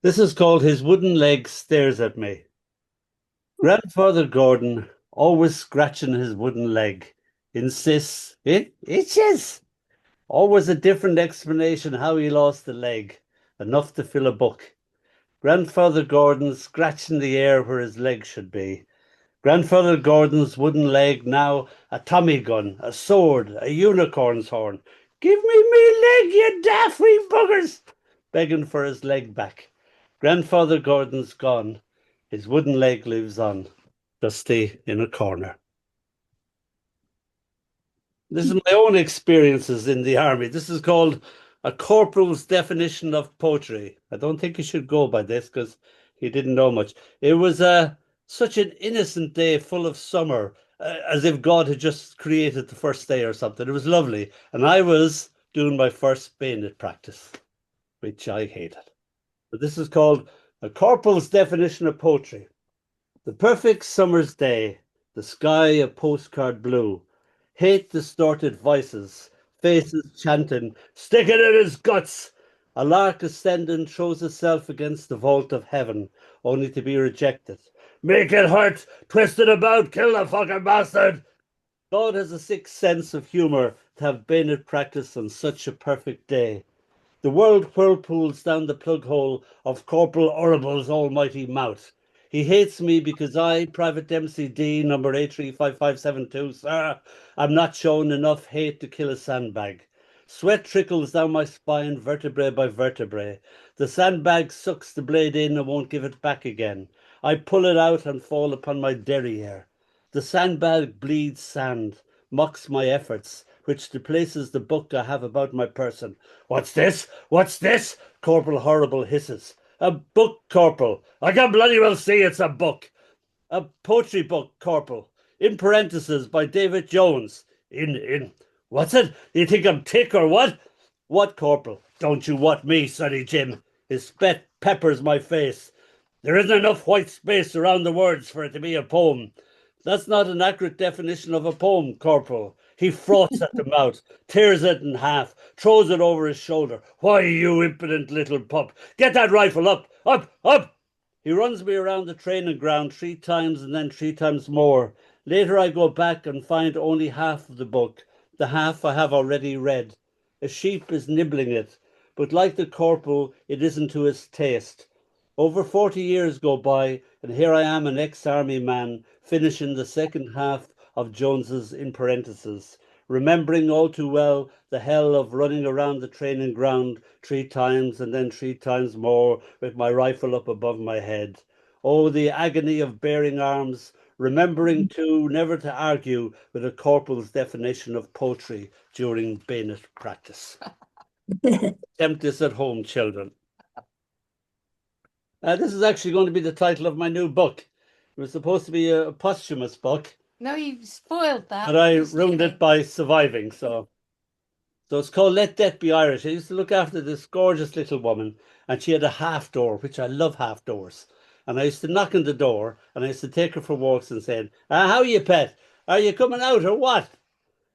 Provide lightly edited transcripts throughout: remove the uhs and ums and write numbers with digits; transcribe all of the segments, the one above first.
This is called His Wooden Leg Stares at Me. Grandfather Gordon, always scratching his wooden leg, insists it itches. Always a different explanation how he lost the leg, enough to fill a book. Grandfather Gordon scratching the air where his leg should be. Grandfather Gordon's wooden leg now a Tommy gun, a sword, a unicorn's horn. Give me leg, you daffy buggers! Begging for his leg back. Grandfather Gordon's gone. His wooden leg lives on, dusty in a corner. This is my own experiences in the army. This is called a corporal's definition of poetry. I don't think he should go by this because he didn't know much. It was such an innocent day full of summer, as if God had just created the first day or something. It was lovely. And I was doing my first bayonet practice, which I hated. But this is called a corporal's definition of poetry. The perfect summer's day, the sky a postcard blue, hate distorted voices, faces chanting, stick it in his guts. A lark ascending throws itself against the vault of heaven, only to be rejected. Make it hurt, twist it about, kill the fucking bastard. God has a sixth sense of humour to have bayonet practice on such a perfect day. The world whirlpools down the plug hole of Corporal Orrible's almighty mouth. He hates me because I, Private Dempsey D, number 835572, sir, am not shown enough hate to kill a sandbag. Sweat trickles down my spine, vertebrae by vertebrae. The sandbag sucks the blade in and won't give it back again. I pull it out and fall upon my derriere. The sandbag bleeds sand, mocks my efforts, which displaces the book I have about my person. What's this? What's this? Corporal Horrible hisses. A book, Corporal. I can bloody well see it's a book. A poetry book, Corporal. In parentheses by David Jones. In. What's it? You think I'm tick or what? What, Corporal? Don't you what me, Sonny Jim. His spit peppers my face. There isn't enough white space around the words for it to be a poem. That's not an accurate definition of a poem, Corporal. He froths at the mouth, tears it in half, throws it over his shoulder. Why, you impudent little pup, get that rifle up, up, up! He runs me around the training ground 3 times and then 3 times more. Later I go back and find only half of the book, the half I have already read. A sheep is nibbling it, but like the corporal, it isn't to his taste. Over 40 years go by, and here I am, an ex-army man, finishing the second half of Jones's in parentheses, remembering all too well the hell of running around the training ground 3 times and then 3 times more with my rifle up above my head. Oh, the agony of bearing arms, remembering too never to argue with a corporal's definition of poetry during bayonet practice. Attempt this at home, children. This is actually going to be the title of my new book. It was supposed to be a posthumous book, No, you spoiled that. but I ruined it by surviving. So it's called Let Death Be Irish. I used to look after this gorgeous little woman, and she had a half door, which I love half doors. And I used to knock on the door, and I used to take her for walks and saying, how are you, pet? Are you coming out or what?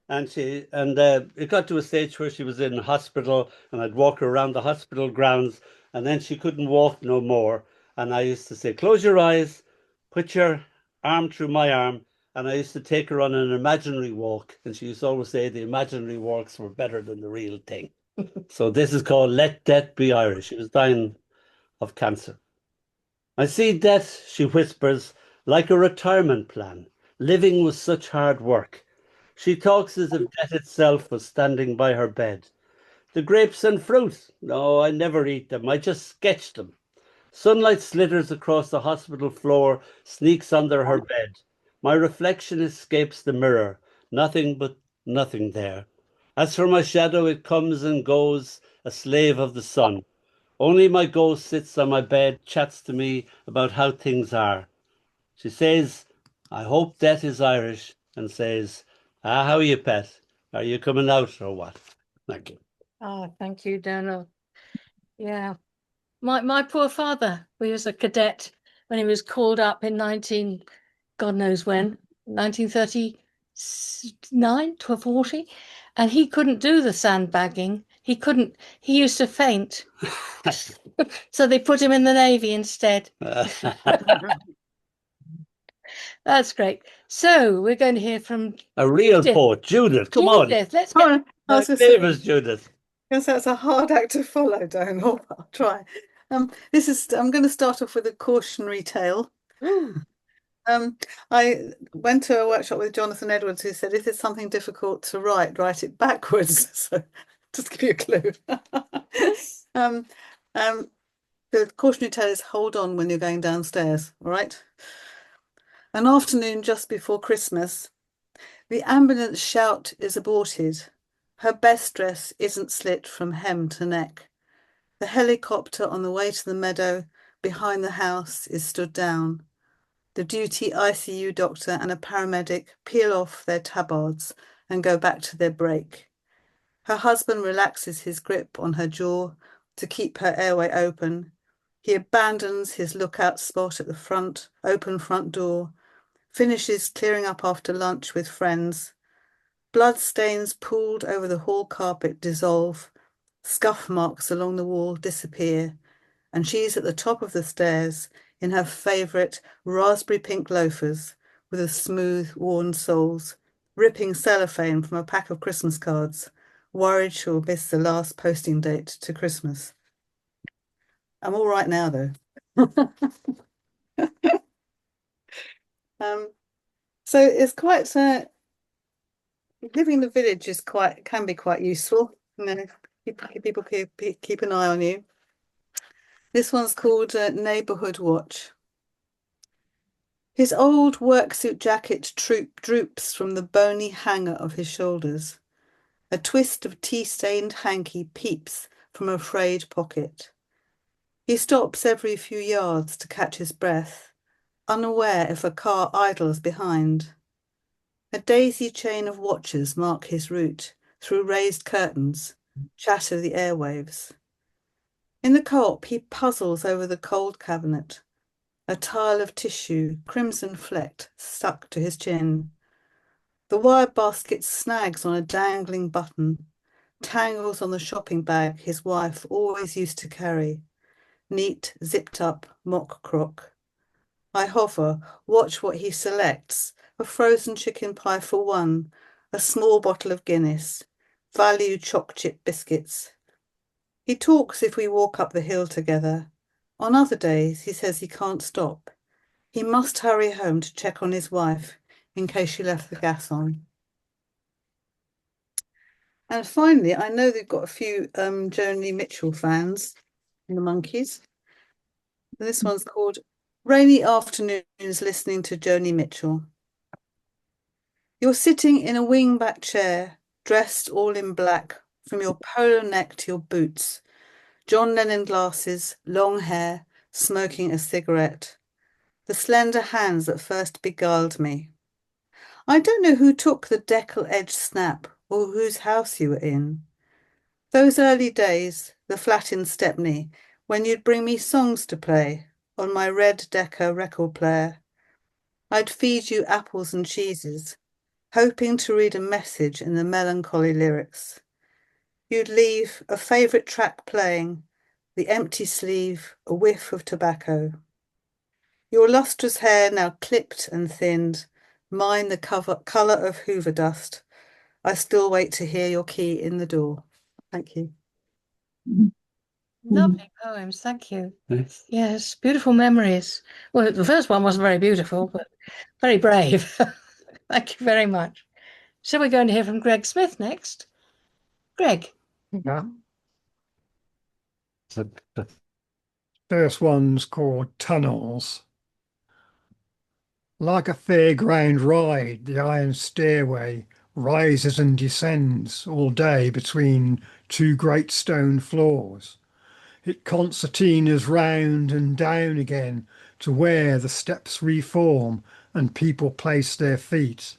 And it got to a stage where she was in hospital, and I'd walk her around the hospital grounds, and then she couldn't walk no more. And I used to say, close your eyes, put your arm through my arm, and I used to take her on an imaginary walk. And she used to always say the imaginary walks were better than the real thing. So this is called Let Death Be Irish. She was dying of cancer. I see death, she whispers, like a retirement plan. Living was such hard work. She talks as if death itself was standing by her bed. The grapes and fruit. No, I never eat them. I just sketch them. Sunlight slitters across the hospital floor, sneaks under her bed. My reflection escapes the mirror. Nothing but nothing there. As for my shadow, it comes and goes, a slave of the sun. Only my ghost sits on my bed, chats to me about how things are. She says, I hope death is Irish, and says, how are you, pet? Are you coming out or what? Thank you. Oh, thank you, Dónall. Yeah. My poor father, he was a cadet when he was called up in God knows when, 1939 to 40, and he couldn't do the sandbagging. He used to faint. So they put him in the Navy instead. That's great. So we're going to hear from A real Judith. poet, Judith. Come on. Judith, let's Oh, get I was My going to say, favourite Judith. yes, that's a hard act to follow, Dónall. I'll try. I'm going to start off with a cautionary tale. I went to a workshop with Jonathan Edwards, who said, if it's something difficult to write it backwards. So just to give you a clue. The cautionary tale is hold on when you're going downstairs, all right? An afternoon just before Christmas, the ambulance shout is aborted. Her best dress isn't slit from hem to neck. The helicopter on the way to the meadow behind the house is stood down. The duty ICU doctor and a paramedic peel off their tabards and go back to their break. Her husband relaxes his grip on her jaw to keep her airway open. He abandons his lookout spot at the open front door, finishes clearing up after lunch with friends. Blood stains pooled over the hall carpet dissolve, scuff marks along the wall disappear, and she's at the top of the stairs in her favourite raspberry pink loafers with the smooth, worn soles, ripping cellophane from a pack of Christmas cards, worried she'll miss the last posting date to Christmas. I'm all right now, though. So it's quite living in the village can be quite useful. People keep an eye on you. This one's called Neighbourhood Watch. His old worksuit jacket droops from the bony hanger of his shoulders. A twist of tea-stained hanky peeps from a frayed pocket. He stops every few yards to catch his breath, unaware if a car idles behind. A daisy chain of watches mark his route through raised curtains, chatter the airwaves. In the co-op, he puzzles over the cold cabinet, a tile of tissue, crimson flecked, stuck to his chin. The wire basket snags on a dangling button, tangles on the shopping bag his wife always used to carry, neat, zipped up mock crock. I hover, watch what he selects, a frozen chicken pie for one, a small bottle of Guinness, value choc chip biscuits. He talks if we walk up the hill together. On other days, he says he can't stop. He must hurry home to check on his wife in case she left the gas on. And finally, I know they've got a few Joni Mitchell fans in the Monkeys. This one's called Rainy Afternoons Listening to Joni Mitchell. You're sitting in a wing-back chair, dressed all in black, from your polo neck to your boots. John Lennon glasses, long hair, smoking a cigarette. The slender hands that first beguiled me. I don't know who took the decal-edged snap or whose house you were in. Those early days, the flat in Stepney, when you'd bring me songs to play on my red Decca record player. I'd feed you apples and cheeses, hoping to read a message in the melancholy lyrics. You'd leave a favourite track playing, the empty sleeve, a whiff of tobacco. Your lustrous hair now clipped and thinned, mine the colour of Hoover dust. I still wait to hear your key in the door. Thank you. Lovely poems, thank you. Nice. Yes, beautiful memories. Well, the first one wasn't very beautiful, but very brave. Thank you very much. So we're going to hear from Greg Smith next. Greg. Yeah. First one's called Tunnels. Like a fairground ride, the iron stairway rises and descends all day between two great stone floors. It concertinas round and down again to where the steps reform and people place their feet.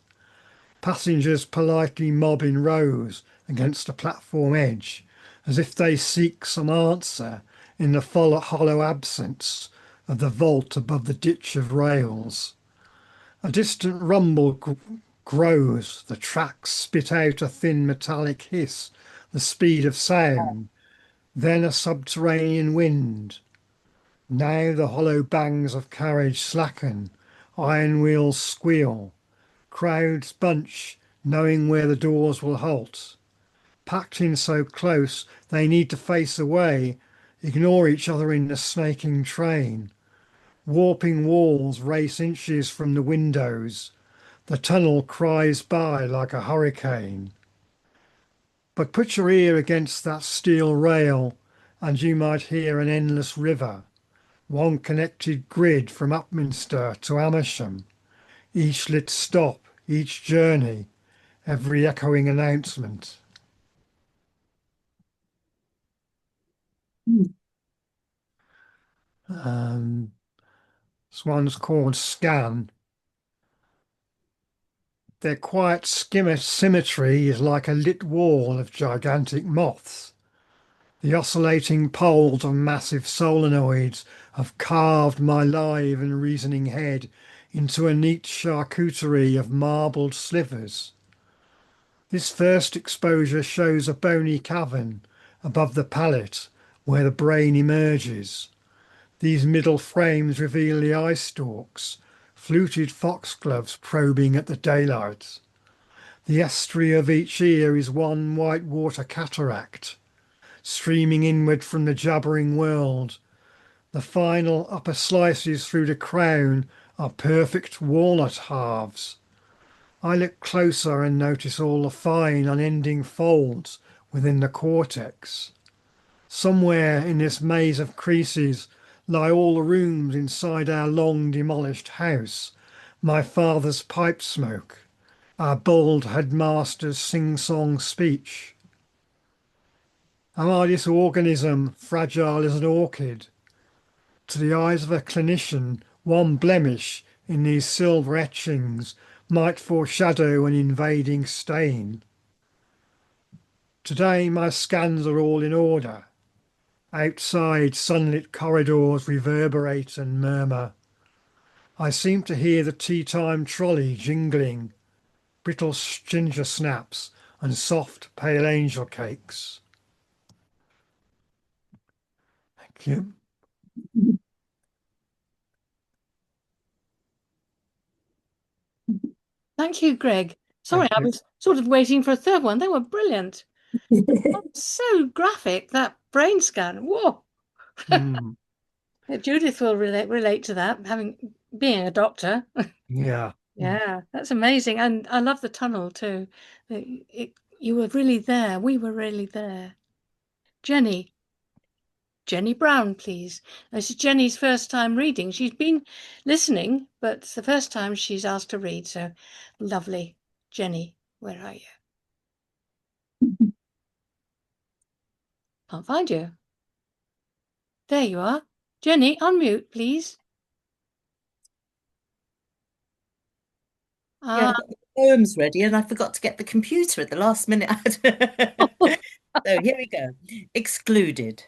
Passengers politely mob in rows against the platform edge, as if they seek some answer in the hollow absence of the vault above the ditch of rails. A distant rumble grows, the tracks spit out a thin metallic hiss, the speed of sound. then a subterranean wind. Now the hollow bangs of carriage slacken, iron wheels squeal, crowds bunch, knowing where the doors will halt. Packed in so close, they need to face away, ignore each other in the snaking train. Warping walls race inches from the windows. The tunnel cries by like a hurricane. But put your ear against that steel rail, and you might hear an endless river, one connected grid from Upminster to Amersham, each lit stop, each journey, every echoing announcement. This one's called Scan. Their quiet symmetry is like a lit wall of gigantic moths. The oscillating poles of massive solenoids have carved my live and reasoning head into a neat charcuterie of marbled slivers. This first exposure shows a bony cavern above the palate where the brain emerges. These middle frames reveal the eye stalks, fluted foxgloves probing at the daylight. The estuary of each ear is one white water cataract, streaming inward from the jabbering world. The final upper slices through the crown are perfect walnut halves. I look closer and notice all the fine, unending folds within the cortex. Somewhere in this maze of creases lie all the rooms inside our long demolished house, my father's pipe smoke, our bald headmaster's sing-song speech. Am I this organism, fragile as an orchid? To the eyes of a clinician, one blemish in these silver etchings might foreshadow an invading stain. Today my scans are all in order. Outside, sunlit corridors reverberate and murmur. I seem to hear the tea-time trolley jingling, brittle ginger snaps and soft pale angel cakes. Thank you. Thank you, Greg. Sorry, Thank I you. was sort of waiting for a third one. They were brilliant. So graphic, that brain scan. Whoa. Mm, Judith will relate to that, being a doctor. yeah. Yeah, that's amazing. And I love the tunnel too. You were really there. We were really there. Jenny Brown, please. This is Jenny's first time reading. She's been listening, but it's the first time she's asked to read. So lovely. Jenny, where are you? Can't find you. There you are. Jenny, unmute, please. Yeah, I've got the poems ready and I forgot to get the computer at the last minute. So here we go. Excluded.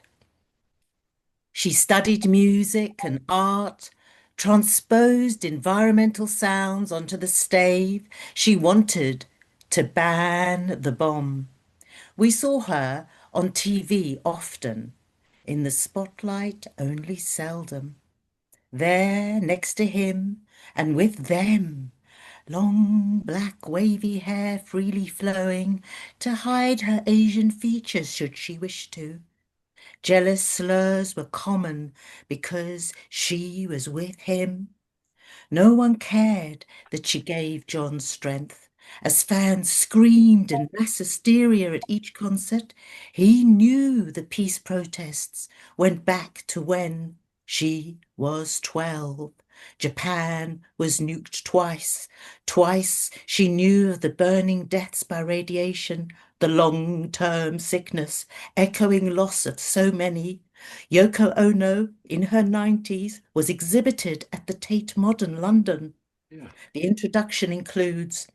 She studied music and art, transposed environmental sounds onto the stave. She wanted to ban the bomb. We saw her on TV often, in the spotlight only seldom. There next to him and with them, long black wavy hair freely flowing to hide her Asian features should she wish to. Jealous slurs were common because she was with him. No one cared that she gave John strength. As fans screamed in mass hysteria at each concert, he knew the peace protests went back to when she was 12. Japan was nuked twice. Twice she knew of the burning deaths by radiation, the long-term sickness, echoing loss of so many. Yoko Ono, in her 90s, was exhibited at the Tate Modern, London. Yeah. The introduction includes,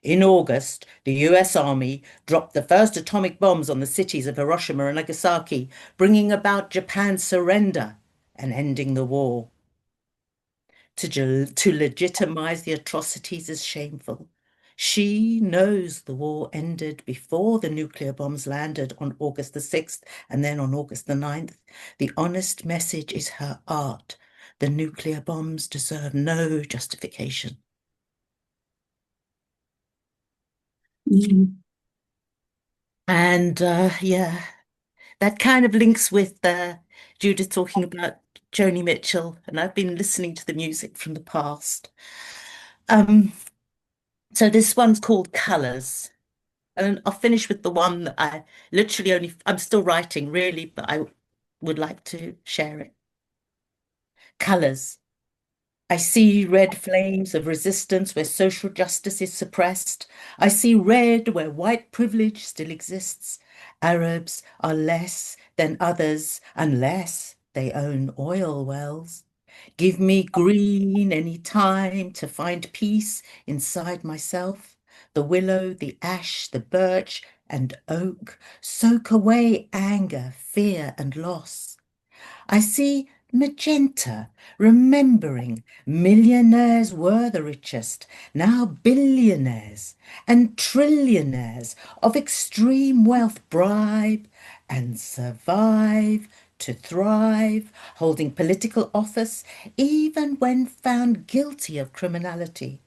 in August, the US Army dropped the first atomic bombs on the cities of Hiroshima and Nagasaki, bringing about Japan's surrender and ending the war. To legitimize the atrocities as shameful, She knows the war ended before the nuclear bombs landed on August the 6th and then on August the 9th. The honest message is her art. The nuclear bombs deserve no justification. And yeah, that kind of links with Judith talking about Joni Mitchell, and I've been listening to the music from the past. So this one's called Colours. And I'll finish with the one that I literally I'm still writing really, but I would like to share it. Colours. I see red flames of resistance where social justice is suppressed. I see red where white privilege still exists. Arabs are less than others unless they own oil wells. Give me green any time to find peace inside myself. The willow, the ash, the birch and oak soak away anger, fear and loss. I see magenta, remembering millionaires were the richest, now billionaires and trillionaires of extreme wealth bribe and survive to thrive, holding political office even when found guilty of criminality.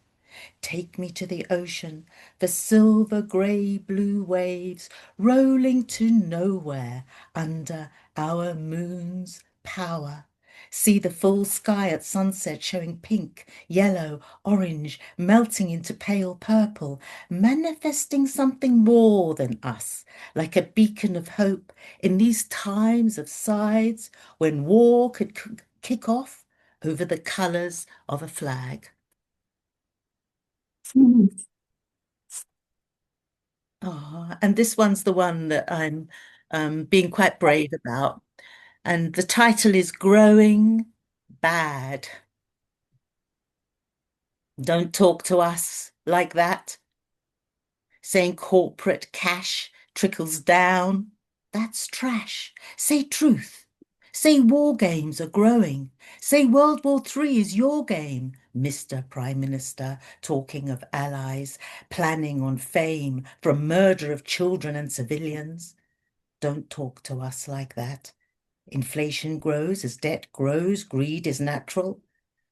Take me to the ocean, the silver grey blue waves rolling to nowhere under our moon's power. See the full sky at sunset showing pink, yellow, orange, melting into pale purple, manifesting something more than us, like a beacon of hope in these times of sides when war could kick off over the colours of a flag. Oh, and this one's the one that I'm being quite brave about. And the title is Growing Bad. Don't talk to us like that. Saying corporate cash trickles down, that's trash. Say truth. Say war games are growing. Say World War III is your game, Mr. Prime Minister, talking of allies, planning on fame from murder of children and civilians. Don't talk to us like that. Inflation grows as debt grows, greed is natural.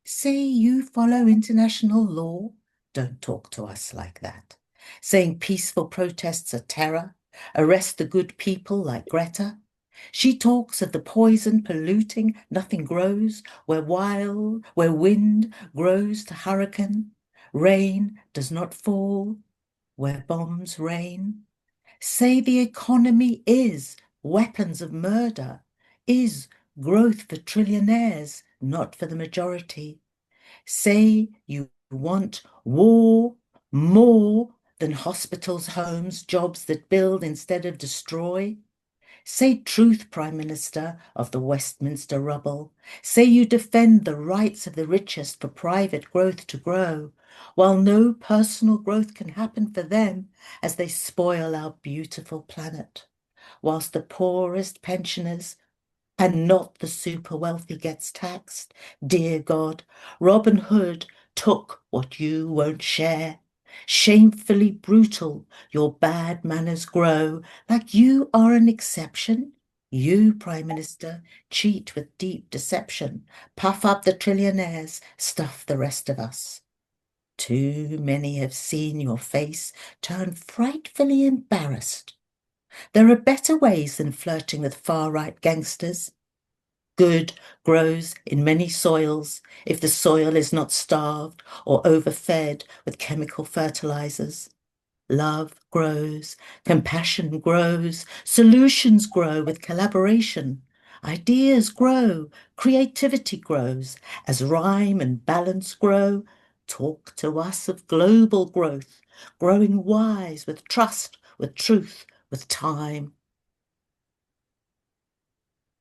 Say you follow international law. Don't talk to us like that. Saying peaceful protests are terror. Arrest the good people like Greta. She talks of the poison polluting, nothing grows, where wind grows to hurricane, rain does not fall, where bombs rain. Say the economy is weapons of murder, is growth for trillionaires, not for the majority. Say you want war more than hospitals, homes, jobs that build instead of destroy. Say truth, Prime Minister of the Westminster rubble. Say you defend the rights of the richest for private growth to grow, while no personal growth can happen for them as they spoil our beautiful planet, whilst the poorest pensioners and not the super wealthy gets taxed. Dear God, Robin Hood took what you won't share. Shamefully brutal, your bad manners grow, like you are an exception. You, Prime Minister, cheat with deep deception, puff up the trillionaires, stuff the rest of us. Too many have seen your face turn frightfully embarrassed. There are better ways than flirting with far-right gangsters. Good grows in many soils if the soil is not starved or overfed with chemical fertilizers. Love grows, compassion grows, solutions grow with collaboration. Ideas grow, creativity grows. As rhyme and balance grow, talk to us of global growth, growing wise with trust, with truth, with time.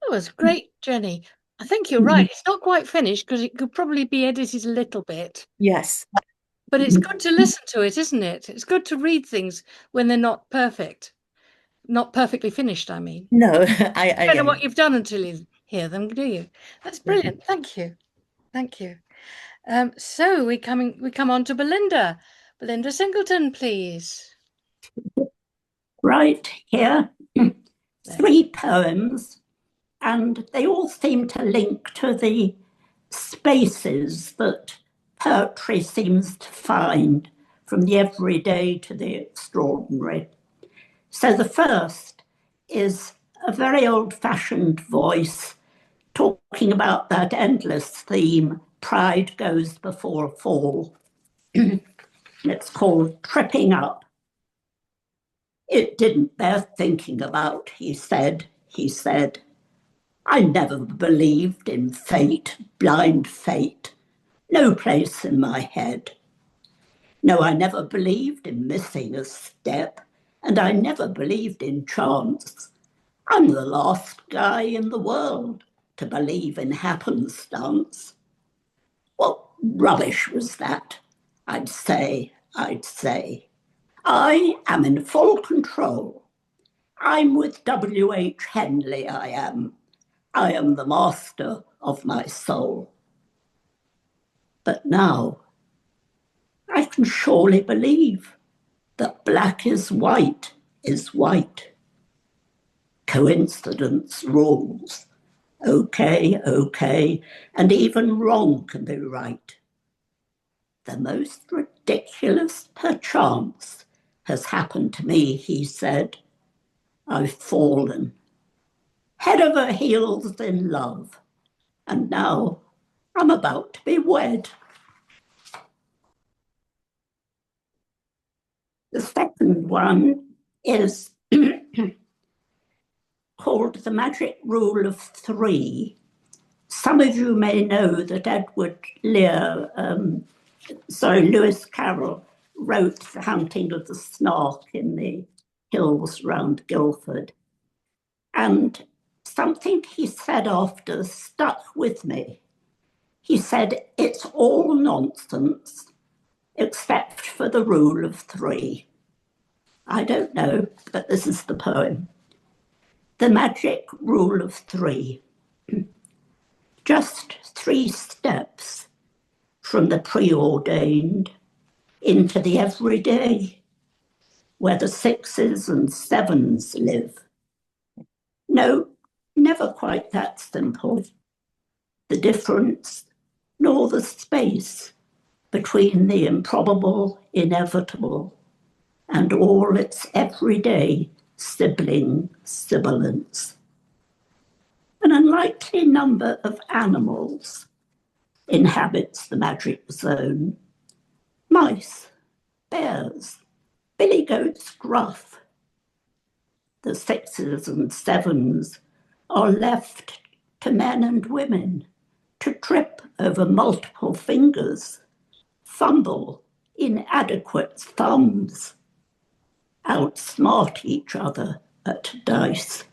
That was great, Jenny. I think you're right. It's not quite finished because it could probably be edited a little bit. Yes. But it's good to listen to it, isn't it? It's good to read things when they're not perfect. Not perfectly finished, I mean. No, I don't know get what it. you've done until you hear them, do you? That's brilliant. Thank you. Thank you. So we come on to Belinda. Belinda Singleton, please. Right here, 3 poems, and they all seem to link to the spaces that poetry seems to find, from the everyday to the extraordinary. So the first is a very old-fashioned voice talking about that endless theme, pride goes before a fall. It's called Tripping Up. It didn't bear thinking about, he said. I never believed in fate, blind fate. No place in my head. No, I never believed in missing a step, and I never believed in chance. I'm the last guy in the world to believe in happenstance. What rubbish was that? I'd say. I am in full control. I'm with W.H. Henley, I am. I am the master of my soul. But now, I can surely believe that black is white. Coincidence rules. Okay, and even wrong can be right. The most ridiculous perchance has happened to me, he said. I've fallen, head over heels in love, and now I'm about to be wed. The second one is called The Magic Rule of 3. Some of you may know that Lewis Carroll wrote The Hunting of the Snark in the hills round Guildford. And something he said after stuck with me. He said, it's all nonsense except for the rule of 3. I don't know, but this is the poem. The magic rule of 3. Just 3 steps from the preordained into the everyday, where the 6s and 7s live. No, never quite that simple. The difference, nor the space between the improbable, inevitable, and all its everyday sibling sibilance. An unlikely number of animals inhabits the magic zone. Mice, bears, billy goats gruff. The 6s and 7s are left to men and women to trip over multiple fingers, fumble inadequate thumbs, outsmart each other at dice.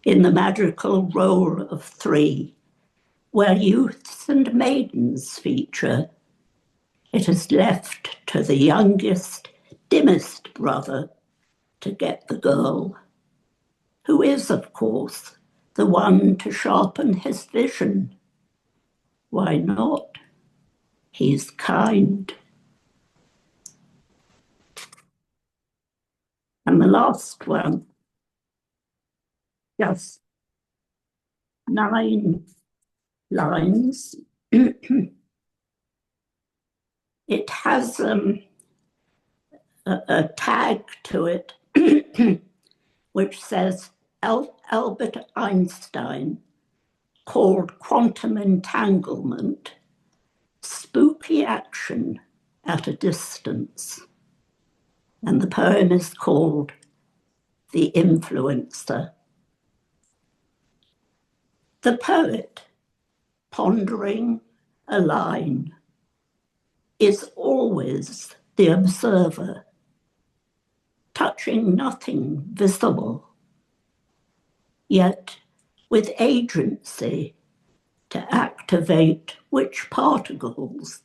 In the magical roll of 3, where youths and maidens feature, it is left to the youngest, dimmest brother to get the girl, who is, of course, the one to sharpen his vision. Why not? He's kind. And the last one, just 9 lines. It has a tag to it which says Albert Einstein called quantum entanglement spooky action at a distance. And the poem is called The Influencer. The poet, pondering a line, is always the observer, touching nothing visible, yet with agency to activate which particles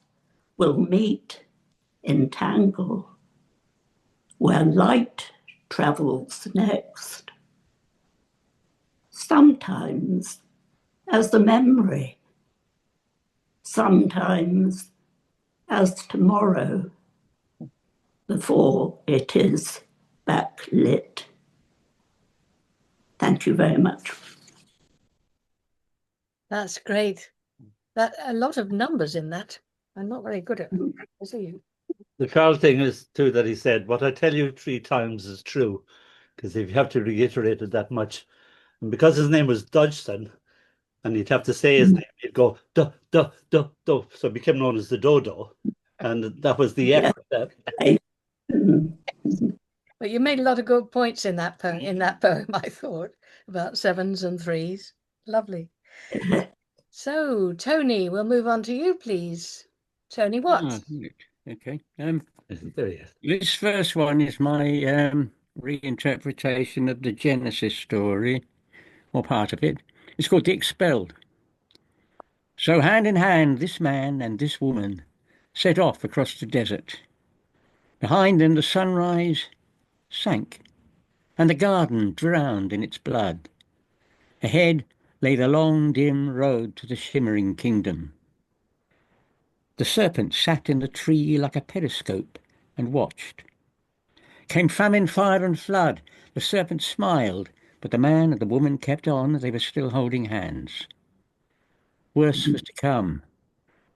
will meet, entangle, where light travels next. Sometimes as the memory, sometimes as tomorrow before it is backlit. Thank you very much. That's great. That a lot of numbers in that. I'm not very good at numbers, are you? The Carl thing is too that he said, "What I tell you 3 times is true," because if you have to reiterate it that much, and because his name was Dodgson, and you'd have to say his name, you'd go duh duh duh duh. So it became known as the Dodo, and that was the F. But you made a lot of good points in that poem. I thought about 7s and 3s. Lovely. So, Tony, we'll move on to you, please. Tony, what? Okay. There he is. This first one is my reinterpretation of the Genesis story, or part of it. It's called The Expelled. So hand in hand, this man and this woman set off across the desert. Behind them the sunrise sank, and the garden drowned in its blood. Ahead lay the long, dim road to the shimmering kingdom. The serpent sat in the tree like a periscope and watched. Came famine, fire, and flood. The serpent smiled, but the man and the woman kept on. They were still holding hands. Worse was to come.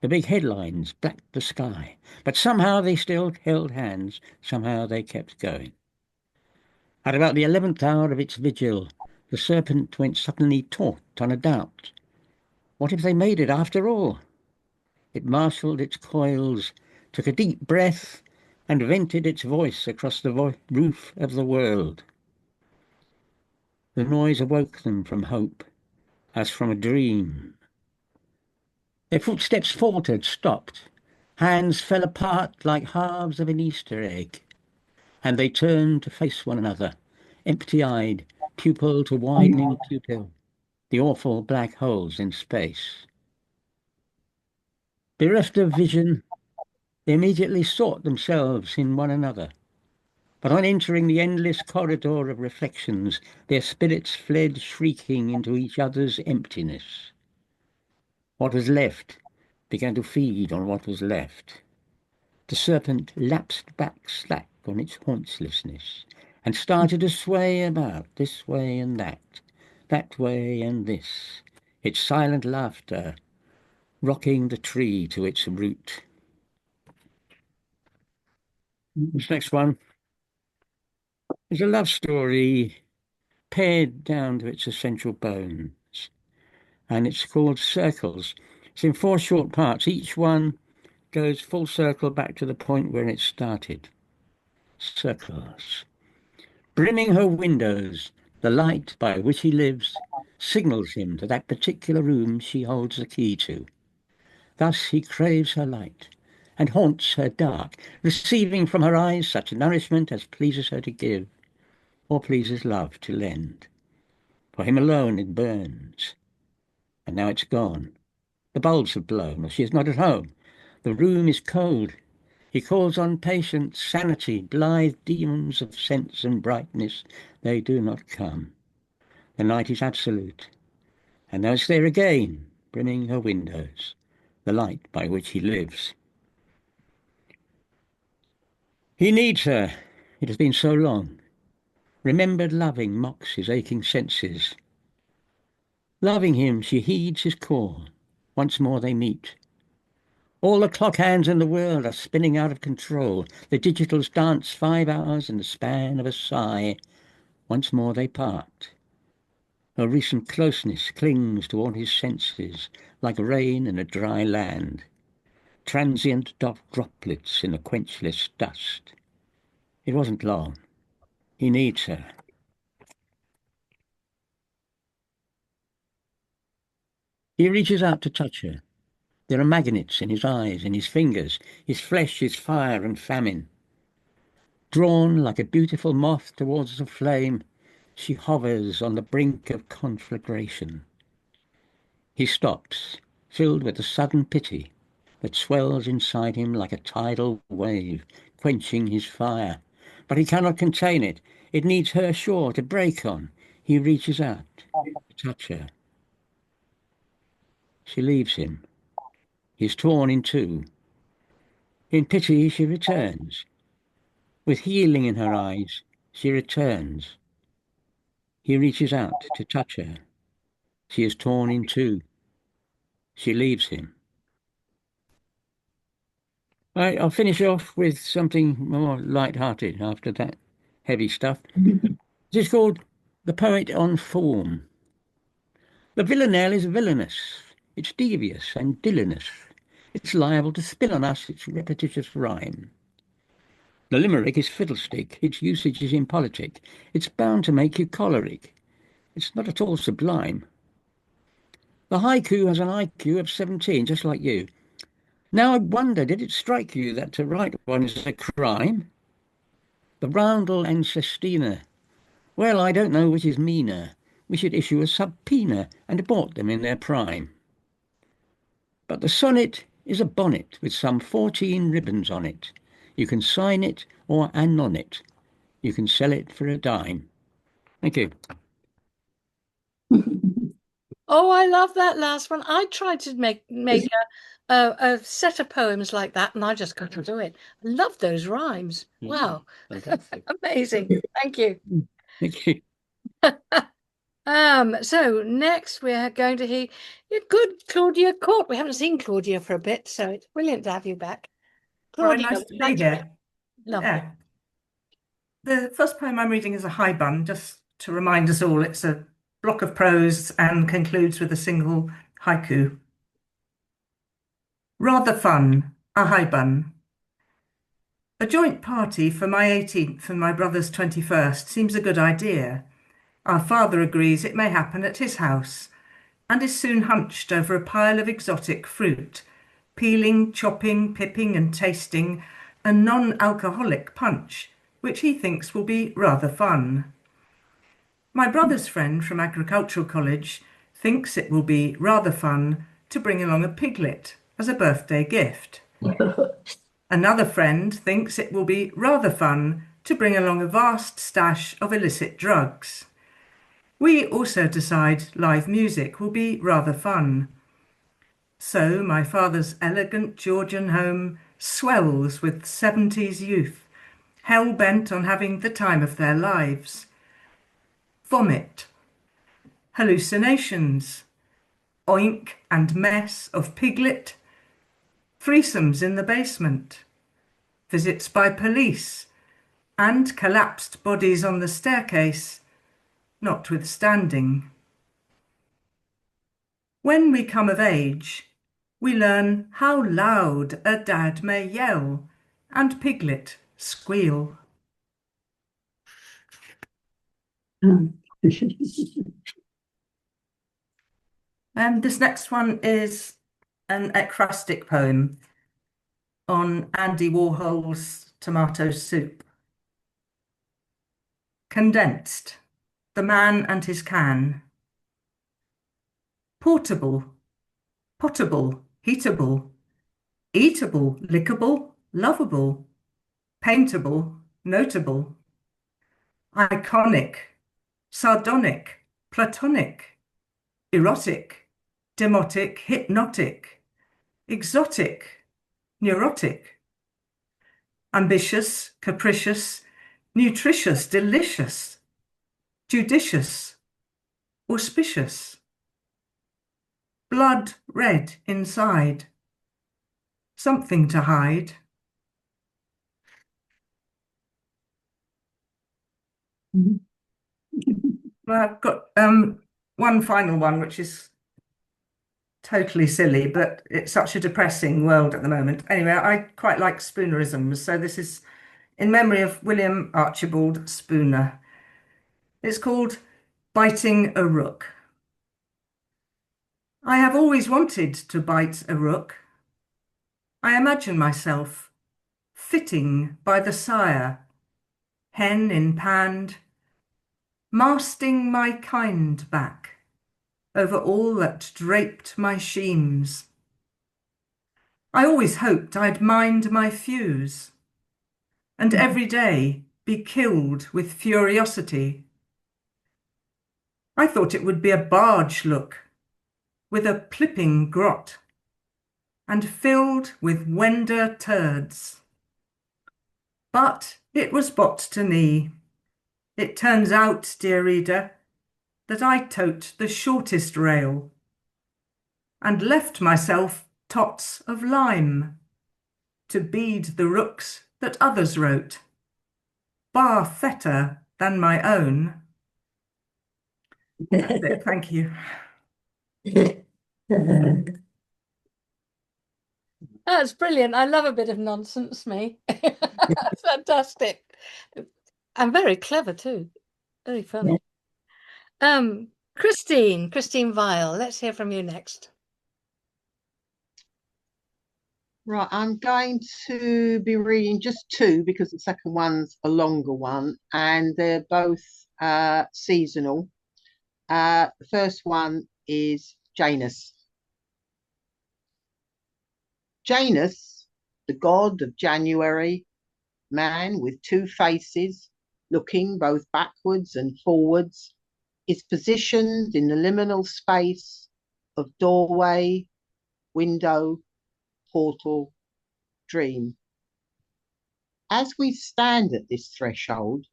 The big headlines blacked the sky, but somehow they still held hands. Somehow they kept going. At about the 11th hour of its vigil, the serpent went suddenly taut on a doubt. What if they made it after all? It marshalled its coils, took a deep breath, and vented its voice across the roof of the world. The noise awoke them from hope, as from a dream. Their footsteps faltered, stopped. Hands fell apart like halves of an Easter egg, and they turned to face one another, empty-eyed, pupil to widening pupil, the awful black holes in space. Bereft of vision, they immediately sought themselves in one another. But on entering the endless corridor of reflections, their spirits fled shrieking into each other's emptiness. What was left began to feed on what was left. The serpent lapsed back slack on its hauntlessness and started to sway about this way and that way and this, its silent laughter rocking the tree to its root. This next one is a love story pared down to its essential bones, and it's called Circles. It's in 4 short parts. Each one goes full circle back to the point where it started. Circles. Brimming her windows, the light by which he lives signals him to that particular room she holds the key to. Thus he craves her light and haunts her dark, receiving from her eyes such nourishment as pleases her to give, or pleases love to lend. For him alone it burns, and now it's gone. The bulbs have blown, or she is not at home. The room is cold. He calls on patience, sanity, blithe demons of sense and brightness. They do not come. The night is absolute, and now it's there again, brimming her windows, the light by which he lives. He needs her. It has been so long. Remembered loving mocks his aching senses. Loving him, she heeds his call. Once more they meet. All the clock hands in the world are spinning out of control. The digitals dance 5 hours in the span of a sigh. Once more they part. Her recent closeness clings to all his senses, like rain in a dry land, transient droplets in a quenchless dust. It wasn't long. He needs her. He reaches out to touch her. There are magnets in his eyes, in his fingers. His flesh is fire and famine. Drawn like a beautiful moth towards the flame, she hovers on the brink of conflagration. He stops, filled with a sudden pity that swells inside him like a tidal wave, quenching his fire. But he cannot contain it. It needs her shore to break on. He reaches out to touch her. She leaves him. He is torn in two. In pity she returns. With healing in her eyes, she returns. He reaches out to touch her. She is torn in two. She leaves him. I'll finish off with something more light-hearted after that heavy stuff. This is called The Poet on Form. The villanelle is villainous. It's devious and dillinous. It's liable to spill on us its repetitious rhyme. The limerick is fiddlestick. Its usage is impolitic. It's bound to make you choleric. It's not at all sublime. The haiku has an IQ of 17, just like you. Now I wonder, did it strike you that to write one is a crime? The roundel and sestina. Well, I don't know which is meaner. We should issue a subpoena and abort them in their prime. But the sonnet is a bonnet with some 14 ribbons on it. You can sign it or anon it. You can sell it for a dime. Thank you. Oh, I love that last one. I tried to make a set of poems like that, and I just couldn't do it. I love those rhymes. Wow, Fantastic. amazing! Thank you. Thank you. So next we're going to hear your good Claudia Court. We haven't seen Claudia for a bit, so it's brilliant to have you back. Very Claudia, nice would to you be like to- here. Lovely. Yeah. The first poem I'm reading is a high bun, just to remind us all it's a block of prose and concludes with a single haiku. Rather fun, a high bun. A joint party for my 18th and my brother's 21st seems a good idea. Our father agrees it may happen at his house and is soon hunched over a pile of exotic fruit, peeling, chopping, pipping and tasting a non-alcoholic punch, which he thinks will be rather fun. My brother's friend from Agricultural College thinks it will be rather fun to bring along a piglet as a birthday gift. Another friend thinks it will be rather fun to bring along a vast stash of illicit drugs. We also decide live music will be rather fun. So my father's elegant Georgian home swells with 70s youth, hell-bent on having the time of their lives. Vomit, hallucinations, oink and mess of piglet, threesomes in the basement, visits by police, and collapsed bodies on the staircase, notwithstanding. When we come of age, we learn how loud a dad may yell and piglet squeal. And this next one is an acrostic poem on Andy Warhol's tomato soup. Condensed, the man and his can. Portable, potable, heatable, eatable, lickable, lovable, paintable, notable, iconic, sardonic, platonic, erotic, demotic, hypnotic, exotic, neurotic, ambitious, capricious, nutritious, delicious, judicious, auspicious, blood red inside, something to hide. I've got one final one, which is totally silly, but it's such a depressing world at the moment. Anyway, I quite like Spoonerisms, so this is in memory of William Archibald Spooner. It's called Biting a Rook. I have always wanted to bite a rook. I imagine myself fitting by the sire, hen in pand, masting my kind back over all that draped my sheens. I always hoped I'd mind my fuse, and every day be killed with furiosity. I thought it would be a barge look, with a plipping grot, and filled with Wender turds. But It was bot to knee. It turns out, dear reader, that I tote the shortest rail and left myself tots of lime to bead the rooks that others wrote, far fetter than my own. That's it, thank you. That's brilliant. I love a bit of nonsense, me. That's fantastic. And very clever too. Very funny. Christine Vial, let's hear from you next. Right, I'm going to be reading just two because the second one's a longer one and they're both seasonal. The first one is Janus. Janus, the god of January, man with two faces, looking both backwards and forwards, is positioned in the liminal space of doorway, window, portal, dream. As we stand at this threshold,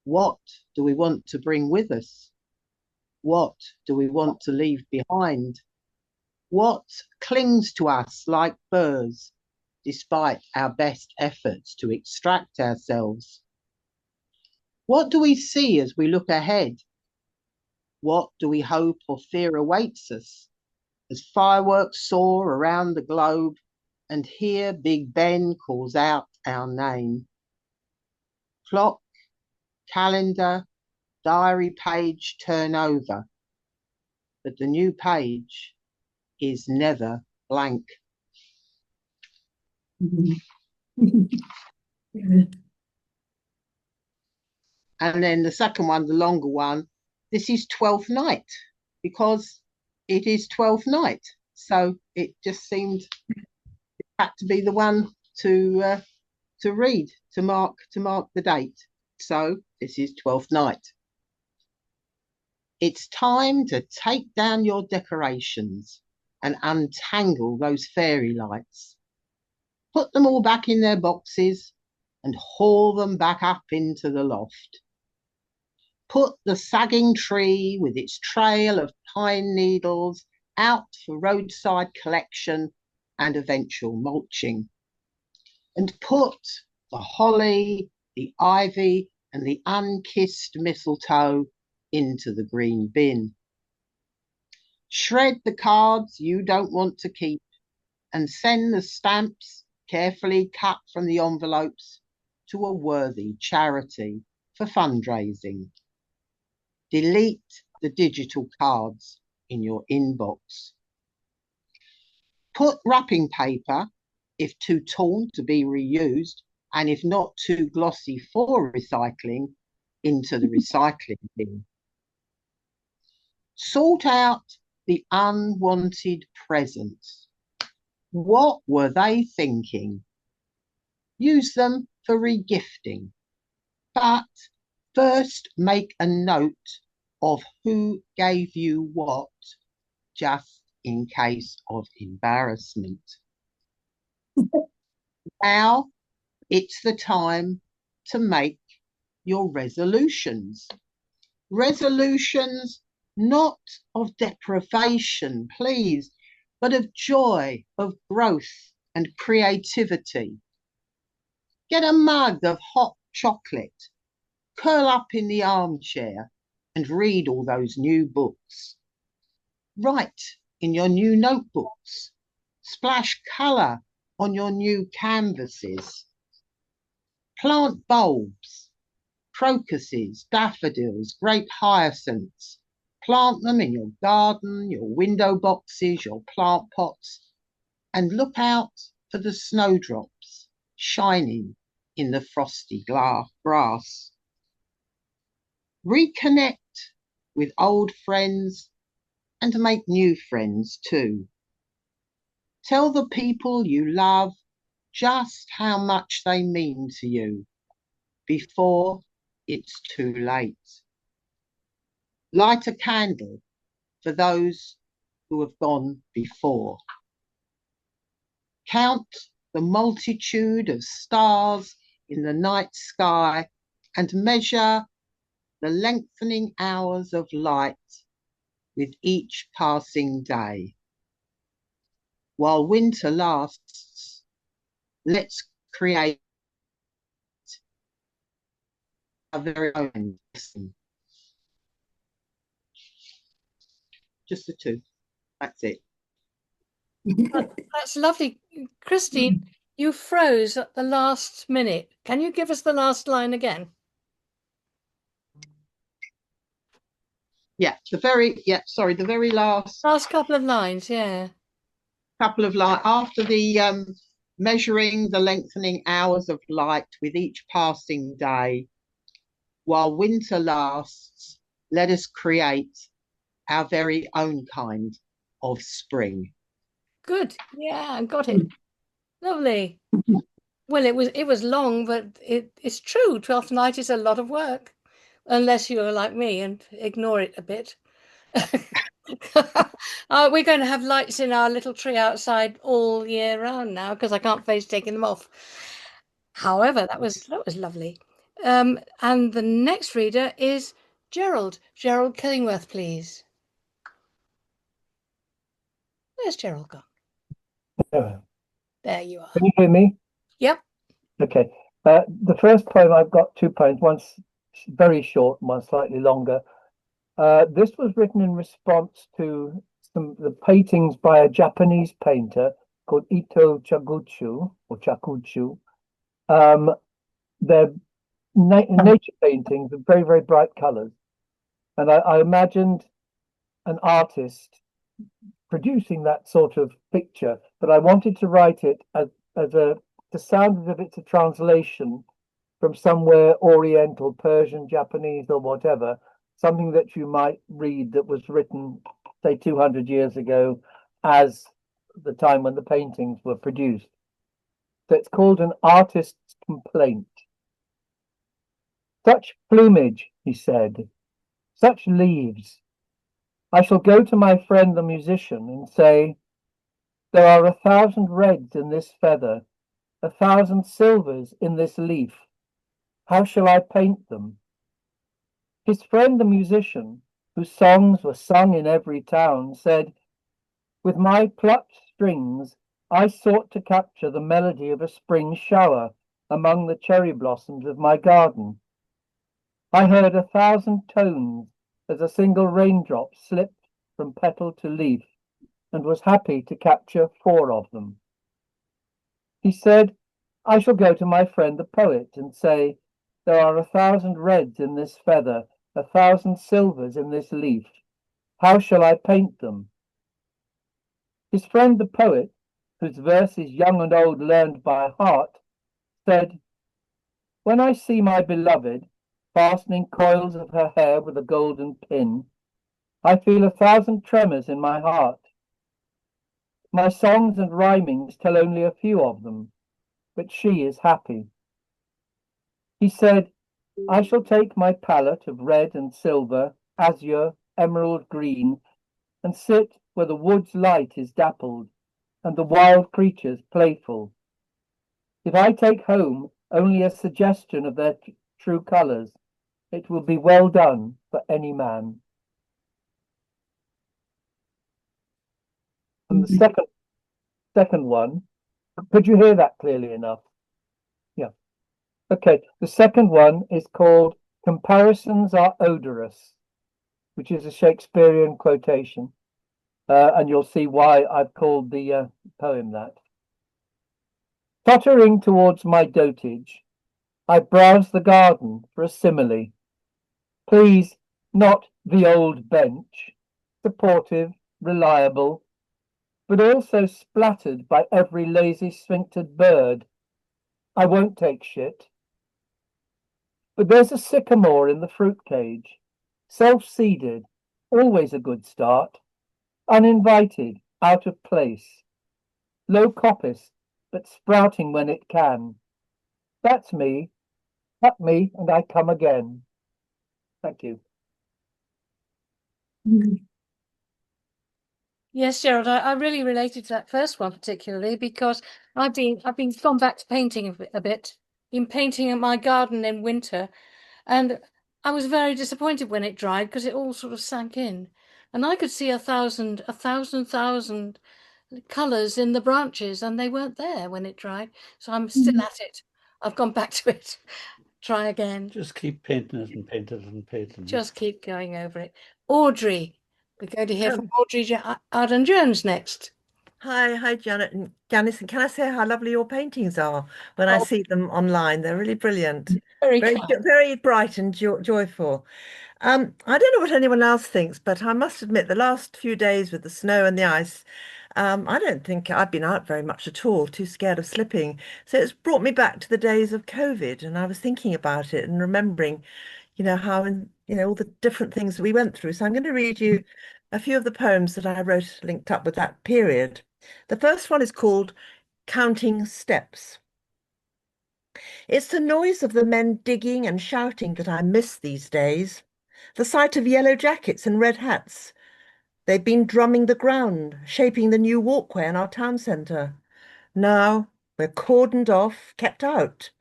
what do we want to bring with us? What do we want to leave behind? What clings to us like burrs, despite our best efforts to extract ourselves? What do we see as we look ahead? What do we hope or fear awaits us as fireworks soar around the globe and here Big Ben calls out our name? Clock, calendar, diary page turn over, but the new page is never blank. And then the second one, the longer one, this is 12th night because it is 12th night. So it just seemed it had to be the one to read, to mark the date. So this is 12th night. It's time to take down your decorations and untangle those fairy lights. Put them all back in their boxes and haul them back up into the loft. Put the sagging tree with its trail of pine needles out for roadside collection and eventual mulching. And put the holly, the ivy, and the unkissed mistletoe into the green bin. Shred the cards you don't want to keep and send the stamps carefully cut from the envelopes to a worthy charity for fundraising. Delete the digital cards in your inbox. Put wrapping paper, if too torn to be reused, and if not too glossy for recycling, into the recycling bin. Sort out the unwanted presents. What were they thinking? Use them for regifting, but first make a note of who gave you what, just in case of embarrassment. Now it's the time to make your resolutions. Resolutions not of deprivation, please, but of joy, of growth and creativity. Get a mug of hot chocolate, curl up in the armchair and read all those new books. Write in your new notebooks. Splash colour on your new canvases. Plant bulbs, crocuses, daffodils, grape hyacinths. Plant them in your garden, your window boxes, your plant pots, and look out for the snowdrops shining in the frosty grass. Reconnect with old friends and make new friends too. Tell the people you love just how much they mean to you before it's too late. Light a candle for those who have gone before. Count the multitude of stars in the night sky and measure the lengthening hours of light with each passing day. While winter lasts, let's create our very own lesson. Just the two. That's it. That's lovely. Christine, you froze at the last minute. Can you give us the last line again? Yeah, the very Last couple of lines, yeah. couple of lines after the measuring the lengthening hours of light with each passing day. While winter lasts, let us create our very own kind of spring. Good. Yeah, I got it. Lovely. Well, it was long, but it's true. 12th night is a lot of work, unless you're like me and ignore it a bit. We're going to have lights in our little tree outside all year round now because I can't face taking them off. However, that was lovely. And the next reader is Gerald. Gerald Killingworth, please. Where's Gerald gone? There you are. Can you hear me? Yep. Okay. The first poem, I've got two poems. One's very short, one slightly longer. This was written in response to the paintings by a Japanese painter called Ito Chaguchu or Chakuchu. They're nature paintings with very, very bright colors. And I imagined an artist producing that sort of picture, but I wanted to write it as to sound as if it's a translation from somewhere Oriental, Persian, Japanese, or whatever, something that you might read that was written, say, 200 years ago, as the time when the paintings were produced. So it's called an artist's complaint. Such plumage, he said, such leaves. I shall go to my friend the musician and say, there are 1,000 reds in this feather, 1,000 silvers in this leaf. How shall I paint them? His friend the musician, whose songs were sung in every town, said, with my plucked strings I sought to capture the melody of a spring shower among the cherry blossoms of my garden. I heard 1,000 tones as a single raindrop slipped from petal to leaf, and was happy to capture 4 of them. He said, I shall go to my friend the poet and say, there are 1,000 reds in this feather, 1,000 silvers in this leaf. How shall I paint them? His friend the poet, whose verses young and old learned by heart, said, when I see my beloved fastening coils of her hair with a golden pin, I feel 1,000 tremors in my heart. My songs and rhymings tell only a few of them, but she is happy. He said, I shall take my palette of red and silver, azure, emerald green, and sit where the wood's light is dappled, and the wild creatures playful. If I take home only a suggestion of their true colours, it will be well done for any man. And the second one, could you hear that clearly enough? Yeah. Okay, the second one is called Comparisons Are Odorous, which is a Shakespearean quotation. And you'll see why I've called the poem that. Tottering towards my dotage, I browse the garden for a simile. Please, not the old bench, supportive, reliable, but also splattered by every lazy sphinctered bird. I won't take shit. But there's a sycamore in the fruit cage, self-seeded, always a good start, uninvited, out of place, low coppice, but sprouting when it can. That's me. Cut me and I come again. Thank you. Yes, Gerald, I really related to that first one particularly because I've gone back to painting a bit been painting my garden in winter, and I was very disappointed when it dried because it all sort of sank in. And I could see a thousand colours in the branches, and they weren't there when it dried. So I'm still at it. I've gone back to it. Try again. Just keep painting it and painting it and painting it. Just keep going over it. Audrey. We're going to hear from Um, Audrey Ardern Jones next. Hi, Janet and Janice. And can I say how lovely your paintings are when I Oh, see them online? They're really brilliant, very very, kind. very bright and joyful. I don't know what anyone else thinks, but I must admit the last few days with the snow and the ice, I don't think I've been out very much at all, too scared of slipping. So it's brought me back to the days of COVID, and I was thinking about it and remembering, how, all the different things that we went through. So I'm going to read you a few of the poems that I wrote linked up with that period. The first one is called Counting Steps. It's the noise of the men digging and shouting that I miss these days. The sight of yellow jackets and red hats. They've been drumming the ground, shaping the new walkway in our town centre. Now we're cordoned off, kept out,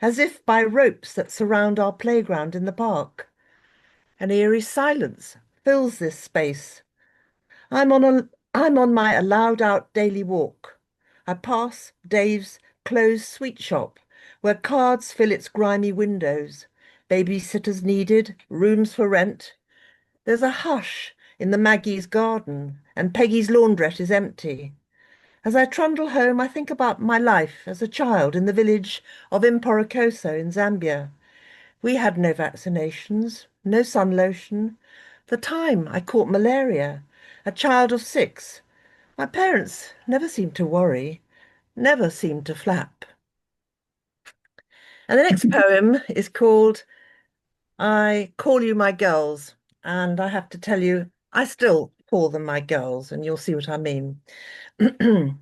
as if by ropes that surround our playground in the park. An eerie silence fills this space. I'm on my allowed out daily walk. I pass Dave's closed sweet shop, where cards fill its grimy windows. Babysitters needed, rooms for rent. There's a hush in the Maggie's garden, and Peggy's laundrette is empty. As I trundle home, I think about my life as a child in the village of Imporokoso in Zambia. We had no vaccinations, no sun lotion. The time I caught malaria, a child of 6. My parents never seemed to worry, never seemed to flap. And the next poem is called I Call You My Girls. And I have to tell you, I still call them my girls, and you'll see what I mean. The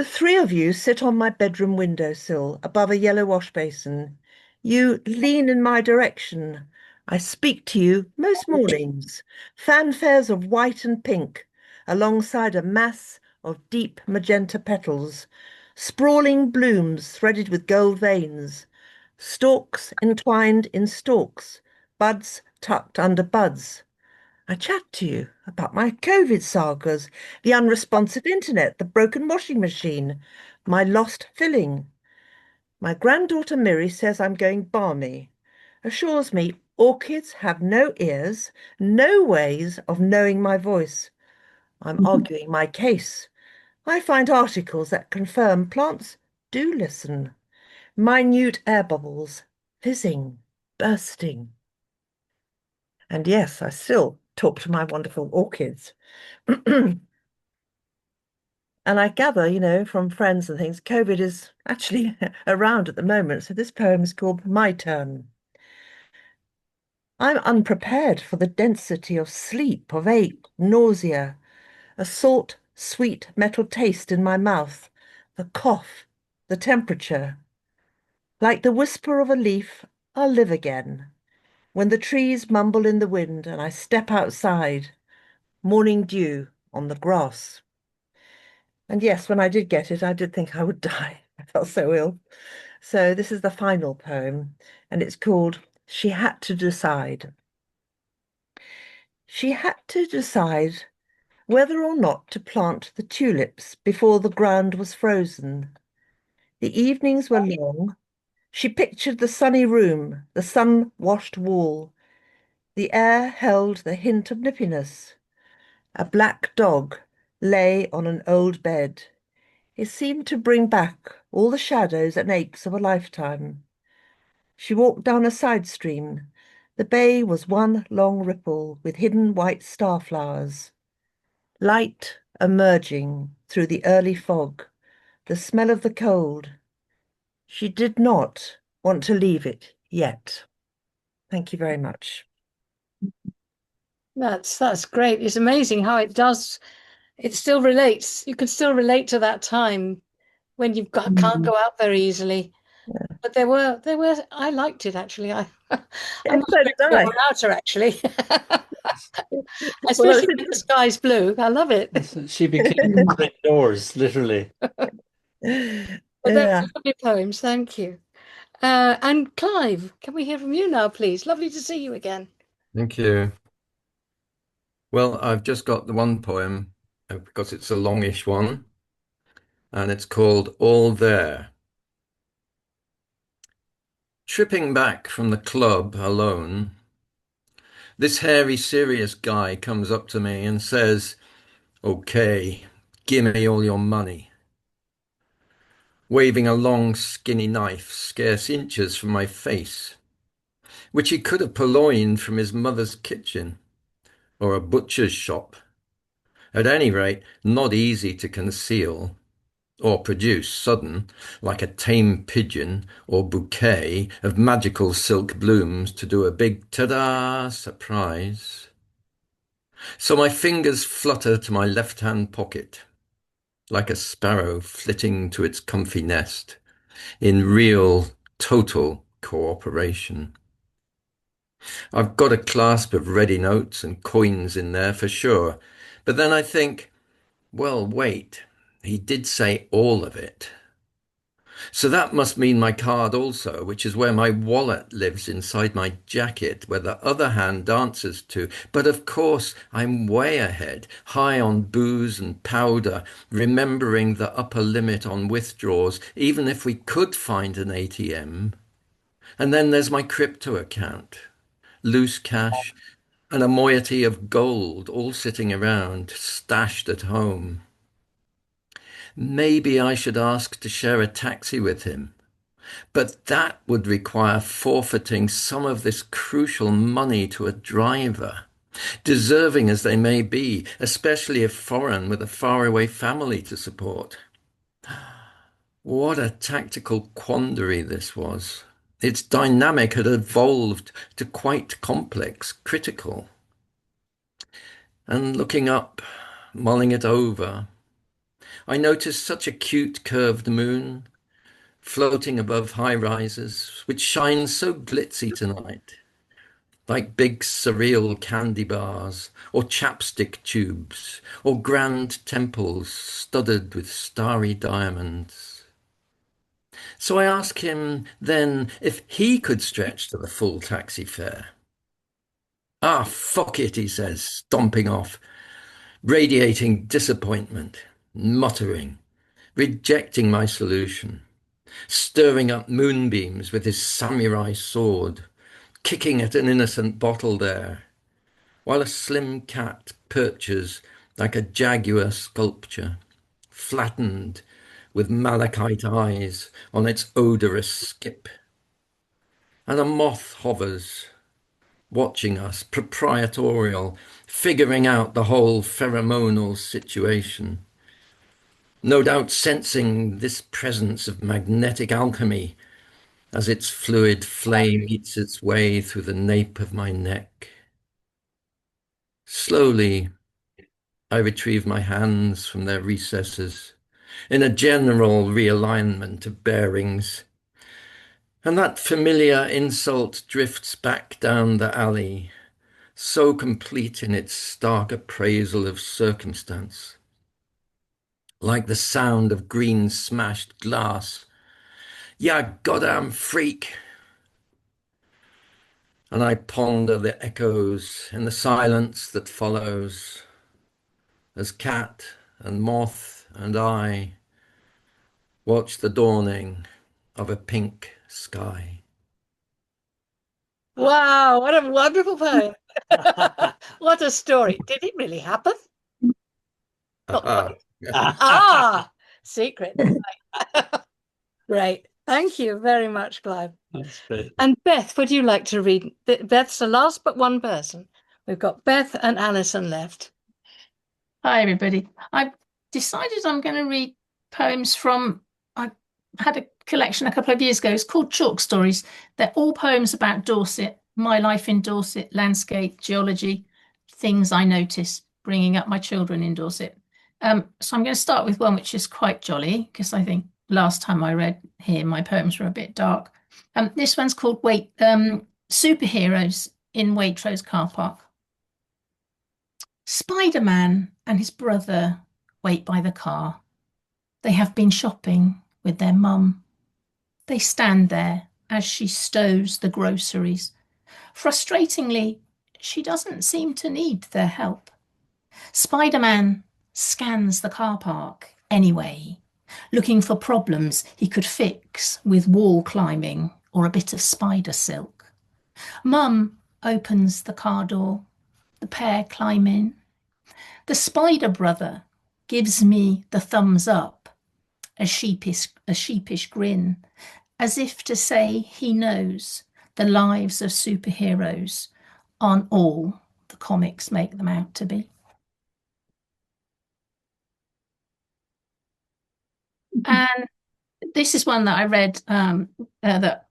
3 of you sit on my bedroom windowsill above a yellow wash basin. You lean in my direction. I speak to you most mornings, fanfares of white and pink, alongside a mass of deep magenta petals, sprawling blooms threaded with gold veins, stalks entwined in stalks, buds tucked under buds. I chat to you about my COVID sagas, the unresponsive internet, the broken washing machine, my lost filling. My granddaughter Miri says I'm going balmy, assures me orchids have no ears, no ways of knowing my voice. I'm arguing my case. I find articles that confirm plants do listen. Minute air bubbles, fizzing, bursting. And yes, I still talk to my wonderful orchids. And I gather, from friends and things, COVID is actually around at the moment. So this poem is called My Turn. I'm unprepared for the density of sleep, of ache, nausea, a salt, sweet metal taste in my mouth, the cough, the temperature. Like the whisper of a leaf, I'll live again. When the trees mumble in the wind and I step outside, morning dew on the grass. And yes, when I did get it, I did think I would die. I felt so ill. So this is the final poem, and it's called She Had to Decide. She had to decide whether or not to plant the tulips before the ground was frozen. The evenings were long. She pictured the sunny room, the sun-washed wall. The air held the hint of nippiness. A black dog lay on an old bed. It seemed to bring back all the shadows and aches of a lifetime. She walked down a side stream. The bay was one long ripple with hidden white starflowers. Light emerging through the early fog, the smell of the cold. She did not want to leave it yet. Thank you very much. That's great. It's amazing how it still relates. You can still relate to that time when can't go out very easily. Yeah. But I liked it actually. I'm Yeah, not so a did big I. film outer actually. Well, Especially when the sky's blue. I love it. She became indoors, literally. But they're yeah. lovely poems, thank you. And Clive, can we hear from you now, please? Lovely to see you again. Thank you. Well, I've just got the one poem because it's a longish one, and it's called All There. Tripping back from the club alone, this hairy, serious guy comes up to me and says, "Okay, give me all your money," waving a long, skinny knife scarce inches from my face, which he could have purloined from his mother's kitchen or a butcher's shop. At any rate, not easy to conceal or produce sudden, like a tame pigeon or bouquet of magical silk blooms to do a big ta-da surprise. So my fingers flutter to my left-hand pocket, like a sparrow flitting to its comfy nest, in real, total cooperation. I've got a clasp of ready notes and coins in there for sure, but then I think, well, wait, he did say all of it. So that must mean my card also, which is where my wallet lives inside my jacket, where the other hand dances to. But of course, I'm way ahead, high on booze and powder, remembering the upper limit on withdrawals, even if we could find an ATM. And then there's my crypto account, loose cash, and a moiety of gold all sitting around, stashed at home. Maybe I should ask to share a taxi with him, but that would require forfeiting some of this crucial money to a driver, deserving as they may be, especially if foreign with a faraway family to support. What a tactical quandary this was. Its dynamic had evolved to quite complex, critical. And looking up, mulling it over, I noticed such a cute curved moon floating above high rises, which shines so glitzy tonight, like big surreal candy bars or chapstick tubes or grand temples studded with starry diamonds. So I asked him then if he could stretch to the full taxi fare. "Ah, fuck it," he says, stomping off, radiating disappointment, muttering, rejecting my solution, stirring up moonbeams with his samurai sword, kicking at an innocent bottle there, while a slim cat perches like a jaguar sculpture, flattened with malachite eyes on its odorous skip. And a moth hovers, watching us, proprietorial, figuring out the whole pheromonal situation. No doubt sensing this presence of magnetic alchemy as its fluid flame eats its way through the nape of my neck. Slowly, I retrieve my hands from their recesses in a general realignment of bearings, and that familiar insult drifts back down the alley, so complete in its stark appraisal of circumstance, like the sound of green smashed glass. "Ya goddamn freak!" And I ponder the echoes in the silence that follows, as cat and moth and I watch the dawning of a pink sky. Wow, what a wonderful poem. What a story. Did it really happen? Not quite. Ah, secret. Great. Thank you very much, Clive. That's great. And Beth, would you like to read? Beth's the last but one person. We've got Beth and Alison left. Hi, everybody. I've decided I'm going to read poems from, I had a collection a couple of years ago. It's called Chalk Stories. They're all poems about Dorset, my life in Dorset, landscape, geology, things I notice, bringing up my children in Dorset. So I'm going to start with one which is quite jolly, because I think last time I read here, my poems were a bit dark. This one's called Superheroes in Waitrose Car Park. Spider-Man and his brother wait by the car. They have been shopping with their mum. They stand there, as she stows the groceries. Frustratingly, she doesn't seem to need their help. Spider-Man scans the car park anyway, looking for problems he could fix with wall climbing or a bit of spider silk. Mum opens the car door. The pair climb in. The spider brother gives me the thumbs up, a sheepish grin, as if to say he knows the lives of superheroes aren't all the comics make them out to be. And this is one that I read that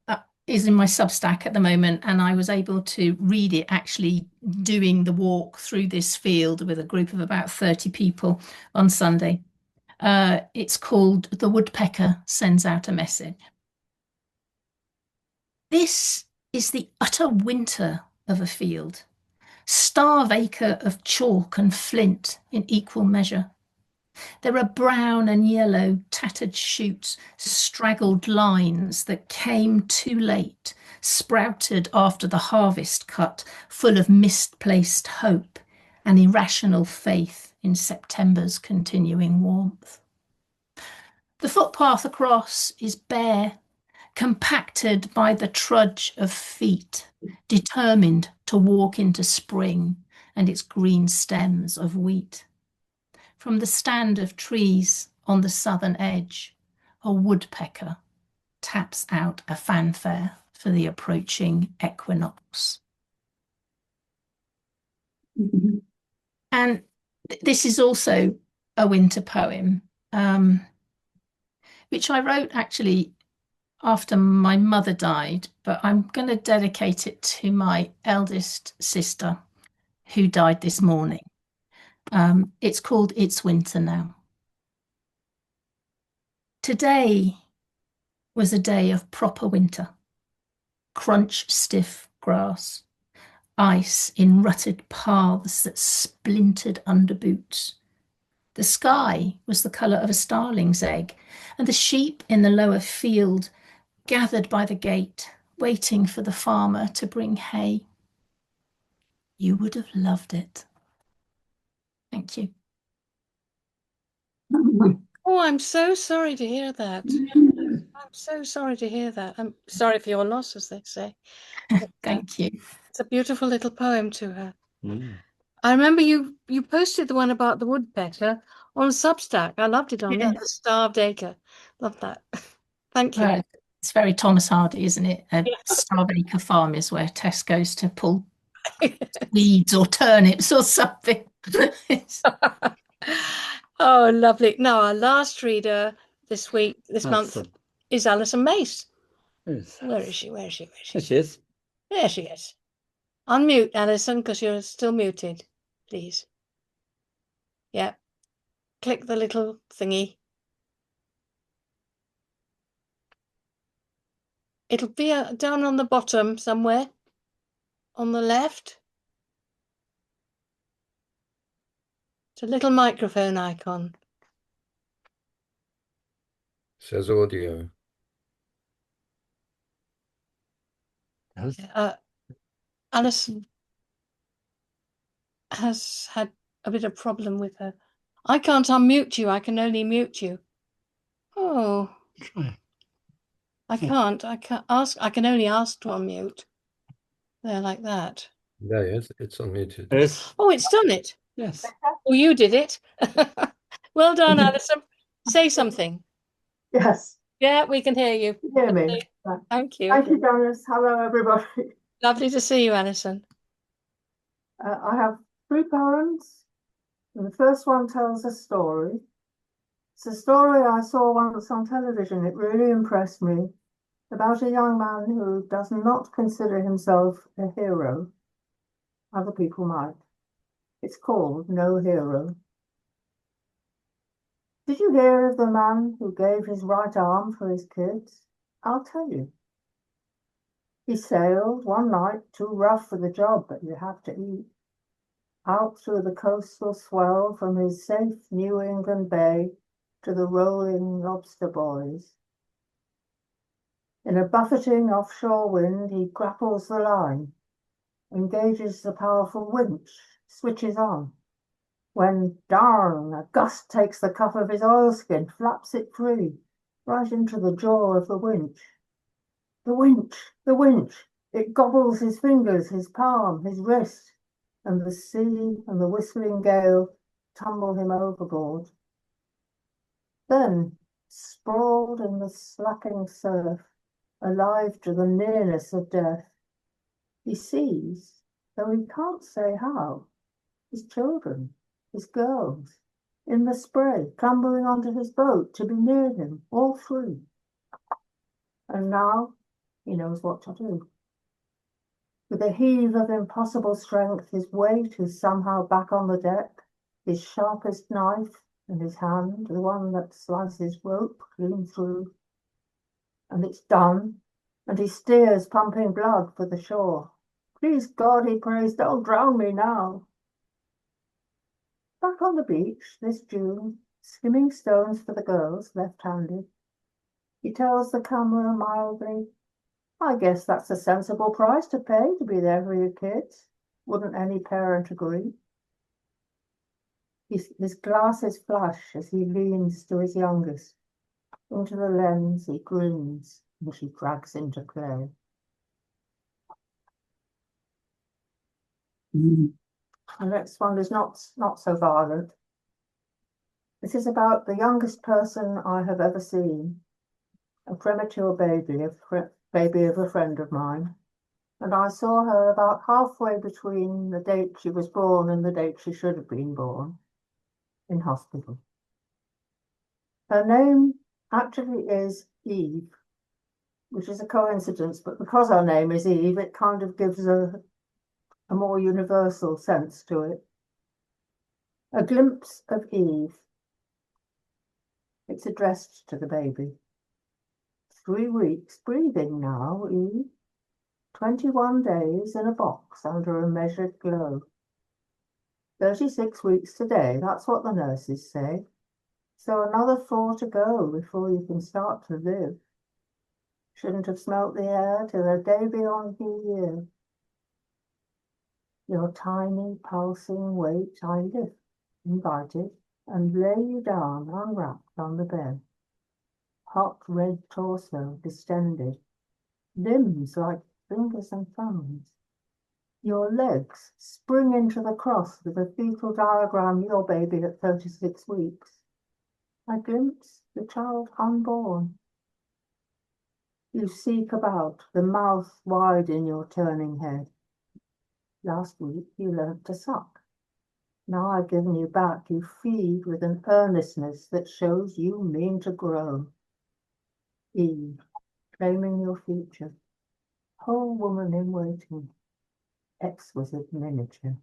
is in my Substack at the moment, and I was able to read it actually doing the walk through this field with a group of about 30 people on Sunday. It's called The Woodpecker Sends Out a Message. This is the utter winter of a field, starve acre of chalk and flint in equal measure. There are brown and yellow tattered shoots, straggled lines that came too late, sprouted after the harvest cut, full of misplaced hope and irrational faith in September's continuing warmth. The footpath across is bare, compacted by the trudge of feet, determined to walk into spring and its green stems of wheat. From the stand of trees on the southern edge, a woodpecker taps out a fanfare for the approaching equinox. And this is also a winter poem, which I wrote actually after my mother died, but I'm going to dedicate it to my eldest sister, who died this morning. It's called It's Winter Now. Today was a day of proper winter. Crunch stiff grass, ice in rutted paths that splintered under boots. The sky was the colour of a starling's egg, and the sheep in the lower field gathered by the gate, waiting for the farmer to bring hay. You would have loved it. Thank you. Oh, I'm so sorry to hear that. I'm so sorry to hear that. I'm sorry for your loss, as they say. Thank you. It's a beautiful little poem to her. Mm. I remember you posted the one about the woodpecker on Substack. I loved it on there, the starved acre. Love that. Thank you. It's very Thomas Hardy, isn't it? A starved acre farm is where Tess goes to pull weeds or turnips or something. Oh, lovely. Now, our last reader this month is Alison Mace. Where is she? There she is. There she is. Unmute, Alison, because you're still muted, please. Yeah. Click the little thingy. It'll be down on the bottom somewhere on the left. It's a little microphone icon. Says audio. Alison has had a bit of problem with her. I can't unmute you. I can only mute you. Oh. Try. I can't ask. I can only ask to unmute. There, like that. There, yes, it's unmuted. Yes. Oh, it's done it. Yes. Well, you did it. Well done, Alison. Say something. Yes. Yeah, we can hear you. You hear me? Thank you. Thank you, Janice. Hello, everybody. Lovely to see you, Alison. I have 3 poems, and the first one tells a story. It's a story I saw once on television. It really impressed me, about a young man who does not consider himself a hero. Other people might. It's called No Hero. Did you hear of the man who gave his right arm for his kids? I'll tell you. He sailed one night, too rough for the job, but you have to eat, out through the coastal swell from his safe New England bay to the rolling lobster boys. In a buffeting offshore wind, he grapples the line, engages the powerful winch, switches on. When, darn, a gust takes the cuff of his oilskin, flaps it free, right into the jaw of the winch. The winch, the winch! It gobbles his fingers, his palm, his wrist, and the sea and the whistling gale tumble him overboard. Then, sprawled in the slacking surf, alive to the nearness of death, he sees, though he can't say how, his children, his girls, in the spray, clambering onto his boat to be near him, all three. And now he knows what to do. With a heave of impossible strength, his weight is somehow back on the deck, his sharpest knife in his hand, the one that slices rope clean through. And it's done, and he steers, pumping blood, for the shore. Please God, he prays, don't drown me now. Back on the beach this June, skimming stones for the girls, left-handed, he tells the camera mildly, I guess that's a sensible price to pay to be there for your kids. Wouldn't any parent agree? His glasses flash as he leans to his youngest. Into the lens he grins, and she drags into play. The next one is not so violent. This is about the youngest person I have ever seen, a premature baby of a friend of mine, and I saw her about halfway between the date she was born and the date she should have been born, in hospital. Her name actually is Eve, which is a coincidence, but because her name is Eve, it kind of gives a more universal sense to it. A glimpse of Eve. It's addressed to the baby. 3 weeks breathing now, Eve. 21 days in a box under a measured glow. 36 weeks today, that's what the nurses say. So another 4 to go before you can start to live. Shouldn't have smelt the air till a day beyond New Year. Your tiny pulsing weight I lift, invited, and lay you down unwrapped on the bed. Hot red torso distended, limbs like fingers and thumbs. Your legs spring into the cross with a fetal diagram, your baby at 36 weeks. I glimpse the child unborn. You seek about, the mouth wide in your turning head. Last week you learnt to suck. Now I've given you back, you feed with an earnestness that shows you mean to grow. Eve, claiming your future. Whole woman in waiting. Exquisite miniature.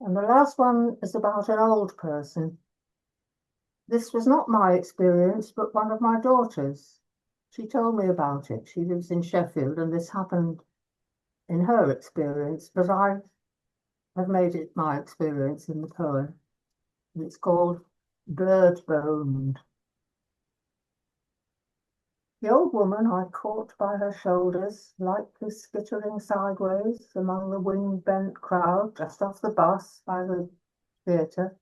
And the last one is about an old person. This was not my experience, but one of my daughters. She told me about it. She lives in Sheffield, and this happened in her experience, but I have made it my experience in the poem. And it's called Bird Boned. The old woman I caught by her shoulders, lightly skittering sideways among the wind-bent crowd just off the bus by the theatre,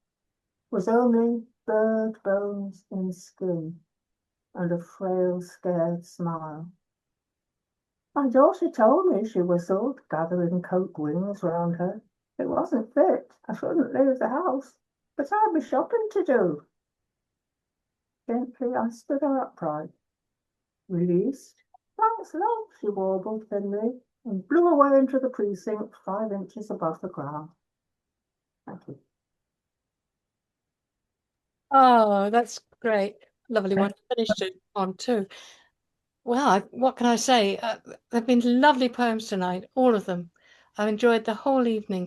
was only bird bones in skin and a frail, scared smile. My daughter told me, she whistled, gathering coat wings round her. It wasn't fit. I shouldn't leave the house, but I'd be shopping to do. Gently I stood her upright. Released. Thanks, love, she warbled thinly, and blew away into the precinct 5 inches above the ground. Thank you. Oh, that's great. Lovely one to finish on too. Well, what can I say? They've been lovely poems tonight, all of them. I've enjoyed the whole evening.